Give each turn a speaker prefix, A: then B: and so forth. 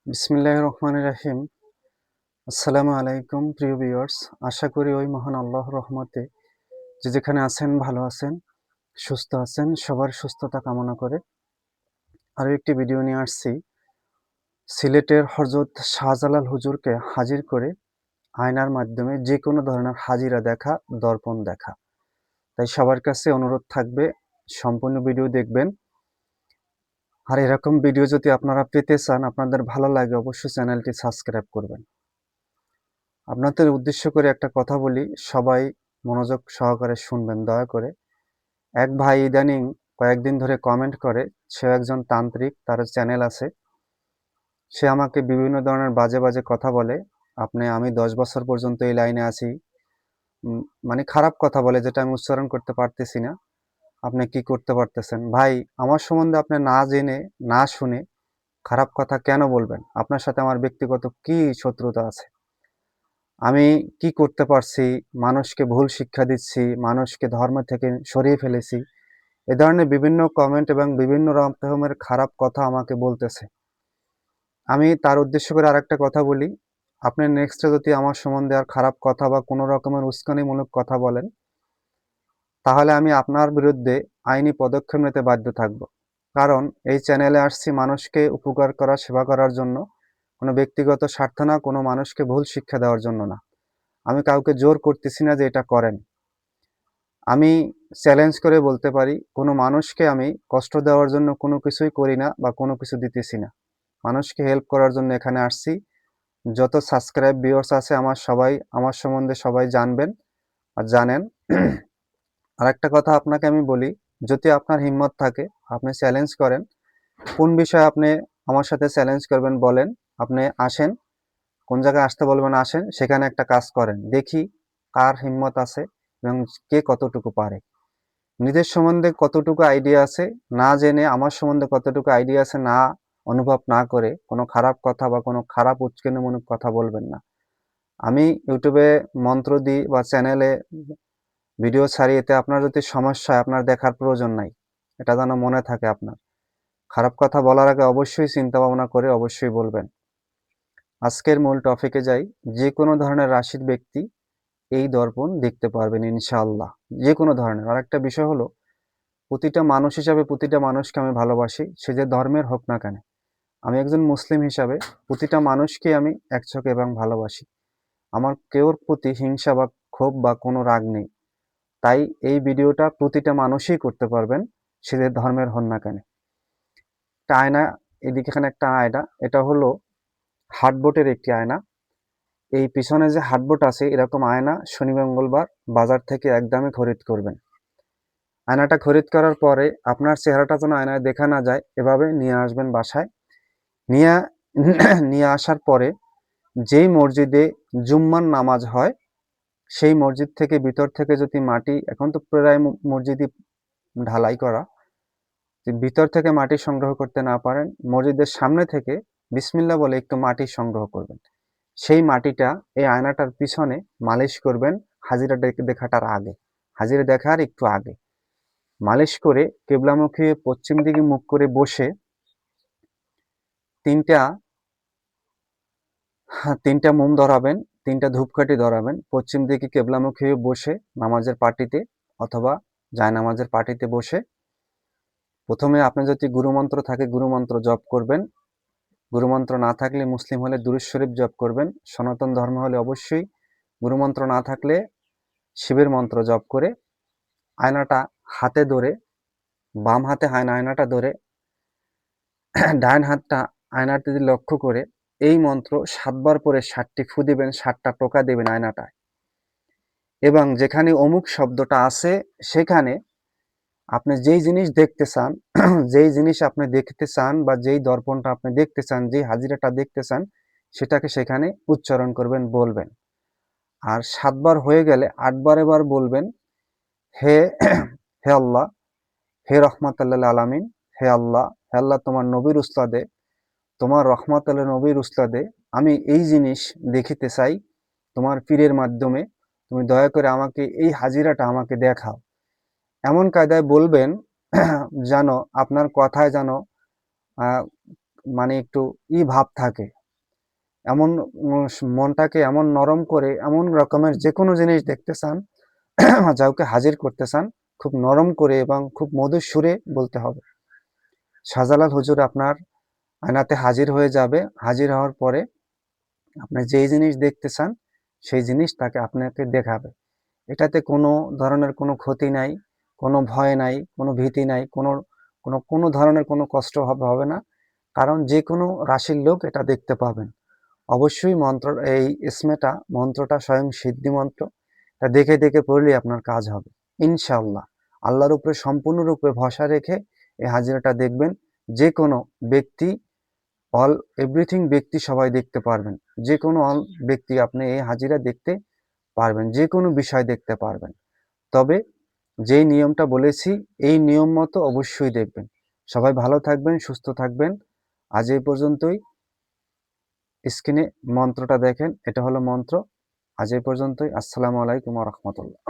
A: বিসমিল্লাহির রহমানির রহিম। আসসালামু আলাইকুম প্রিয় ভিউয়ার্স। আশা করি ওই মহান আল্লাহর রহমতে যে যেখানে আছেন ভালো আছেন, সুস্থ আছেন। সবার সুস্থতা কামনা করে আরও একটি ভিডিও নিয়ে আসছি। সিলেটের হযরত শাহজালাল হুজুরকে হাজির করে আয়নার মাধ্যমে যে কোনো ধরনের হাজিরা দেখা, দর্পণ দেখা। তাই সবার কাছে অনুরোধ থাকবে সম্পূর্ণ ভিডিও দেখবেন। আর এরকম ভিডিও যদি আপনারা পেতে চান, আপনাদের ভালো লাগে, অবশ্যই চ্যানেলটি সাবস্ক্রাইব করবেন। আপনাদের উদ্দেশ্য করে একটা কথা বলি, সবাই মনোযোগ সহকারে শুনবেন দয়া করে। এক ভাই ইদানিং কয়েকদিন ধরে কমেন্ট করে, সে একজন তান্ত্রিক, তার চ্যানেল আছে। সে আমাকে বিভিন্ন ধরনের বাজে বাজে কথা বলে। আমি 10 বছর পর্যন্ত এই লাইনে আছি। মানে খারাপ কথা বলে যেটা আমি উচ্চারণ করতে পারতেছি না। আপনি কি করতে পারতেছেন? ভাই, আমার সম্বন্ধে আপনি না জেনে, না শুনে খারাপ কথা কেন বলবেন? আপনার সাথে আমার ব্যক্তিগত কি শত্রুতা আছে? আমি কি করতে পারছি? মানুষকে ভুল শিক্ষা দিচ্ছি, মানুষকে ধর্ম থেকে সরিয়ে ফেলেছি। এ ধরনের বিভিন্ন কমেন্ট এবং বিভিন্ন রকমের খারাপ কথা আমাকে বলতেছে। আমি তার উদ্দেশ্য করে আরেকটা কথা বলি, আপনি নেক্সটে যদি আমার সম্বন্ধে আর খারাপ কথা বা কোনো রকমের উস্কানিমূলক কথা বলেন, তাহলে আমি আপনার বিরুদ্ধে আইনি পদক্ষেপ নিতে বাধ্য থাকব। কারণ এই চ্যানেলে আসছি মানুষকে উপকার করা, সেবা করার জন্য। কোনো ব্যক্তিগত স্বার্থ না, কোনো মানুষকে ভুল শিক্ষা দেওয়ার জন্য না। আমি কাউকে জোর করতেছি না যে এটা করেন। আমি চ্যালেঞ্জ করে বলতে পারি, কোনো মানুষকে আমি কষ্ট দেওয়ার জন্য কোনো কিছুই করি না বা কোনো কিছু দিতেছি না। মানুষকে হেল্প করার জন্য এখানে আসছি। যত সাবস্ক্রাইব ভিউয়ার্স আছে আমার সবাই আমার সম্বন্ধে সবাই জানবেন আর জানেন। আরেকটা কথা আপনাকে আমি বলি, যদি আপনার হিম্মত থাকে আপনি চ্যালেঞ্জ করেন। কোন বিষয়ে আপনি আমার সাথে চ্যালেঞ্জ করবেন বলেন। আপনি আসেন, কোন জায়গায় আসতে বলবেন আসেন, সেখানে একটা কাজ করেন। দেখি কার হিম্মত আছে এবং কে কতটুকু পারে। নিজের সম্বন্ধে কতটুকু আইডিয়া আছে না জেনে, আমার সম্বন্ধে কতটুকু আইডিয়া আছে না অনুভব না করে কোনো খারাপ কথা বা কোনো খারাপ উস্কানিমূলক কথা বলবেন না। আমি ইউটিউবে মন্ত্র দিই বা চ্যানেলে ভিডিও ছাড়ি, এতে আপনার যদি সমস্যা হয় আপনার দেখার প্রয়োজন নাই। এটা যেন মনে থাকে আপনার। খারাপ কথা বলার আগে অবশ্যই চিন্তা ভাবনা করে অবশ্যই বলবেন। আজকের মূল টপিকে যাই। যে কোনো ধরনের রাশির ব্যক্তি এই দর্পণ দেখতে পারবেন ইনশাআল্লাহ। যে কোনো ধরনের। আরেকটা বিষয় হলো, প্রতিটা মানুষ হিসাবে প্রতিটা মানুষকে আমি ভালোবাসি, সে যে ধর্মের হোক না কেন। আমি একজন মুসলিম হিসাবে প্রতিটা মানুষকে আমি এক চোখে এবং ভালোবাসি। আমার কেউর প্রতি হিংসা বা ক্ষোভ বা কোনো রাগ নেই। তাই এই ভিডিওটা প্রতিটা মানুষই করতে পারবেন, সে যে ধর্মের হন না কেন। একটা আয়না, এদিকে এখানে একটা আয়না, এটা হলো হার্ডবোর্ডের একটি আয়না। এই পিছনে যে হার্ডবোর্ড আছে এরকম আয়না শনি মঙ্গলবার বাজার থেকে একদমই খরিদ করবেন। আয়নাটা খরিদ করার পরে আপনার চেহারাটা যেন আয়নায় দেখা না যায়, এভাবে নিয়ে আসবেন বাসায়। নিয়ে নিয়ে আসার পরে যেই মসজিদে জুম্মার নামাজ হয় সেই মসজিদ থেকে ভিতর থেকে যদি মাটি, এখন তো প্রায় মসজিদই ঢালাই করা, ভিতর থেকে মাটি সংগ্রহ করতে না পারেন, মসজিদের সামনে থেকে বিসমিল্লাহ বলে একটু মাটি সংগ্রহ করবেন। সেই মাটিটা এই আয়নাটার পিছনে মালিশ করবেন। হাজিরা দেখাটার আগে, হাজিরা দেখার একটু আগে মালিশ করে কেবলামুখী পশ্চিম দিকে মুখ করে বসে তিনটা তিনটা মোম ধরাবেন, তিনটা ধূপকাঠি ধরাবেন। পশ্চিম দিকে কেবলামুখী হয়ে বসে নামাজের পাটিতে অথবা জায়নামাজের পাটিতে বসে প্রথমে আপনি যদি গুরুমন্ত্র থাকে গুরুমন্ত্র জপ করবেন। গুরুমন্ত্র না থাকলে মুসলিম হলে দুরূদ শরীফ জপ করবেন। সনাতন ধর্ম হলে অবশ্যই গুরুমন্ত্র না থাকলে শিবের মন্ত্র জপ করে আয়নাটা হাতে ধরে, বাম হাতে আয়নাটা ধরে ডান হাতটা আয়নার দিকে লক্ষ্য করে এই মন্ত্র ৭ বার পরে ৭টি ফু দিবেন, ৭টা টোকা দিবেন আয়নাটায়। এবং যেখানে অমুক শব্দটা আছে সেখানে আপনি যেই জিনিস দেখতে চান, যেই জিনিস আপনি দেখতে চান বা যেই দর্পণটা আপনি দেখতে চান, যেই হাজিরাটা দেখতে চান, সেটাকে সেখানে উচ্চারণ করবেন, বলবেন। আর ৭ বার হয়ে গেলে ৮ বার এবার বলবেন, হে হে আল্লাহ, হে রহমাতুল্লিল আলামিন, হে আল্লাহ, হে আল্লাহ তোমার নবীর উস্তাদে, তোমার রহমাতুল্লিল নবীর উস্তাদে আমি এই জিনিস দেখিতে চাই তোমার পীরের মাধ্যমে। তুমি দয়া করে আমাকে এই হাজিরাটা আমাকে দেখাও। এমন কায়দায় বলবেন যেন আপনার কথায় যেন মানে একটু ভাব থাকে। এমন মনটাকে এমন নরম করে এমন রকমের যে কোনো জিনিস দেখতে চান, যাওকে হাজির করতে চান, খুব নরম করে এবং খুব মধুর সুরে বলতে হবে। শাহজালাল হুজুর আপনার আয়নাতে হাজির হয়ে যাবে। হাজির হওয়ার পরে আপনি যেই জিনিস দেখতে চান সেই জিনিস তাকে আপনাকে দেখাবে। এটাতে কোনো ধরনের কোনো ক্ষতি নাই, কোনো ভয় নাই, কোনো ভীতি নাই, কোনো ধরনের কোনো কষ্ট হবে না। কারণ যে কোনো রাশির লোক এটা দেখতে পাবেন। অবশ্যই এই মন্ত্রটা স্বয়ং সিদ্ধি মন্ত্র। এটা দেখে দেখে পড়লেই আপনার কাজ হবে ইনশাআল্লাহ। আল্লাহর উপরে সম্পূর্ণরূপে ভরসা রেখে এই হাজিরাটা দেখবেন। যে কোনো ব্যক্তি, এভরিথিং ব্যক্তি সবাই দেখতে পারবেন। যে কোনো ব্যক্তি আপনি এই হাজিরা দেখতে পারবেন, যে কোনো বিষয় দেখতে পারবেন। তবে যেই নিয়মটা বলেছি এই নিয়ম মতো অবশ্যই দেখবেন। সবাই ভালো থাকবেন, সুস্থ থাকবেন। আজ এই পর্যন্তই। স্ক্রিনে মন্ত্রটা দেখেন, এটা হলো মন্ত্র। আজ এই পর্যন্তই। আসসালামু আলাইকুম ওয়া রাহমাতুল্লাহ।